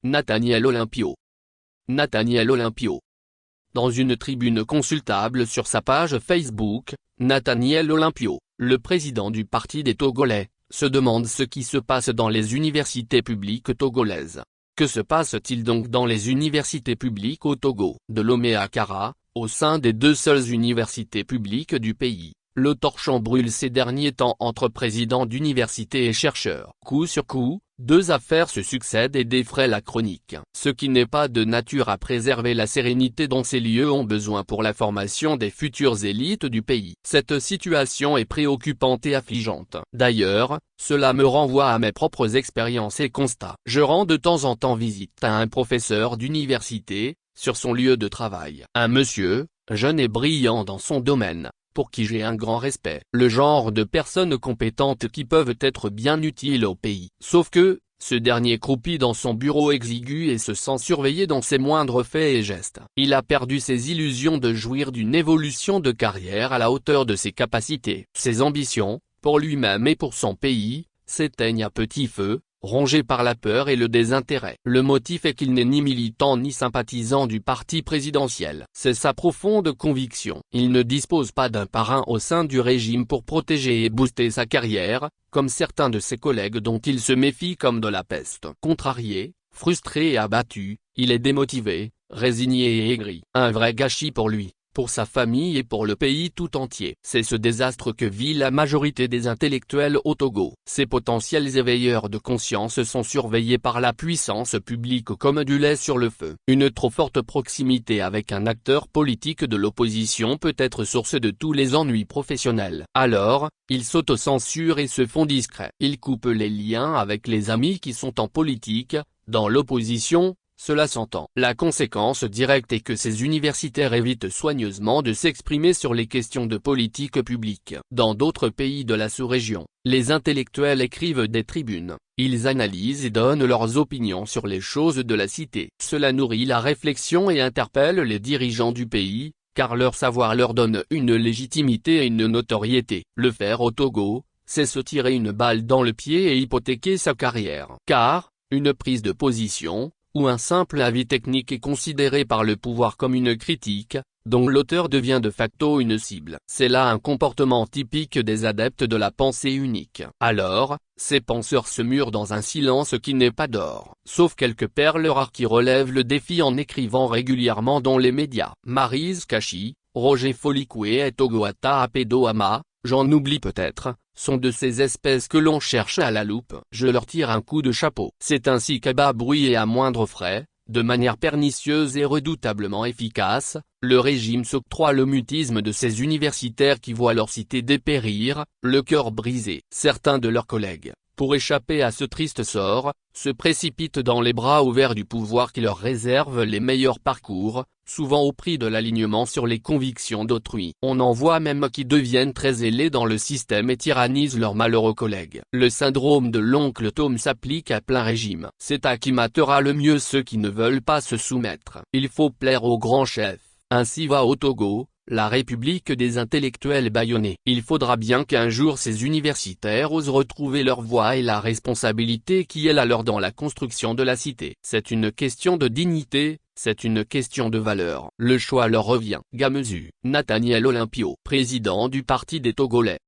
Nathaniel Olympio. Nathaniel Olympio. Dans une tribune consultable sur sa page Facebook, Nathaniel Olympio, le président du Parti des Togolais, se demande ce qui se passe dans les universités publiques togolaises. Que se passe-t-il donc dans les universités publiques au Togo? De Lomé à Kara, au sein des deux seules universités publiques du pays, le torchon brûle ces derniers temps entre présidents d'universités et chercheurs. Coup sur coup, deux affaires se succèdent et défraient la chronique, ce qui n'est pas de nature à préserver la sérénité dont ces lieux ont besoin pour la formation des futures élites du pays. Cette situation est préoccupante et affligeante. D'ailleurs, cela me renvoie à mes propres expériences et constats. Je rends de temps en temps visite à un professeur d'université, sur son lieu de travail. Un monsieur, jeune et brillant dans son domaine, pour qui j'ai un grand respect. Le genre de personnes compétentes qui peuvent être bien utiles au pays. Sauf que, ce dernier croupit dans son bureau exigu et se sent surveillé dans ses moindres faits et gestes. Il a perdu ses illusions de jouir d'une évolution de carrière à la hauteur de ses capacités. Ses ambitions, pour lui-même et pour son pays, s'éteignent à petit feu, rongé par la peur et le désintérêt. Le motif est qu'il n'est ni militant ni sympathisant du parti présidentiel. C'est sa profonde conviction. Il ne dispose pas d'un parrain au sein du régime pour protéger et booster sa carrière, comme certains de ses collègues dont il se méfie comme de la peste. Contrarié, frustré et abattu, il est démotivé, résigné et aigri. Un vrai gâchis pour lui, pour sa famille et pour le pays tout entier. C'est ce désastre que vit la majorité des intellectuels au Togo. Ces potentiels éveilleurs de conscience sont surveillés par la puissance publique comme du lait sur le feu. Une trop forte proximité avec un acteur politique de l'opposition peut être source de tous les ennuis professionnels. Alors, ils s'autocensurent et se font discrets. Ils coupent les liens avec les amis qui sont en politique, dans l'opposition. Cela s'entend. La conséquence directe est que ces universitaires évitent soigneusement de s'exprimer sur les questions de politique publique. Dans d'autres pays de la sous-région, les intellectuels écrivent des tribunes, ils analysent et donnent leurs opinions sur les choses de la cité. Cela nourrit la réflexion et interpelle les dirigeants du pays, car leur savoir leur donne une légitimité et une notoriété. Le faire au Togo, c'est se tirer une balle dans le pied et hypothéquer sa carrière. Car, une prise de position, ou un simple avis technique est considéré par le pouvoir comme une critique, dont l'auteur devient de facto une cible. C'est là un comportement typique des adeptes de la pensée unique. Alors, ces penseurs se murent dans un silence qui n'est pas d'or, sauf quelques perles rares qui relèvent le défi en écrivant régulièrement dans les médias. Maryse Kachi, Roger Folikwe et Togoata Apedoama, j'en oublie peut-être, sont de ces espèces que l'on cherche à la loupe. Je leur tire un coup de chapeau. C'est ainsi qu'à bas bruit et à moindre frais, de manière pernicieuse et redoutablement efficace, le régime s'octroie le mutisme de ces universitaires qui voient leur cité dépérir, le cœur brisé. Certains de leurs collègues, pour échapper à ce triste sort, se précipitent dans les bras ouverts du pouvoir qui leur réserve les meilleurs parcours, souvent au prix de l'alignement sur les convictions d'autrui. On en voit même qui deviennent très zélés dans le système et tyrannisent leurs malheureux collègues. Le syndrome de l'oncle Tom s'applique à plein régime. C'est à qui matera le mieux ceux qui ne veulent pas se soumettre. Il faut plaire au grand chef. Ainsi va au Togo, la république des intellectuels bâillonnés. Il faudra bien qu'un jour ces universitaires osent retrouver leur voix et la responsabilité qui est la leur dans la construction de la cité. C'est une question de dignité, c'est une question de valeur. Le choix leur revient. Gamezu, Nathaniel Olympio, président du Parti des Togolais.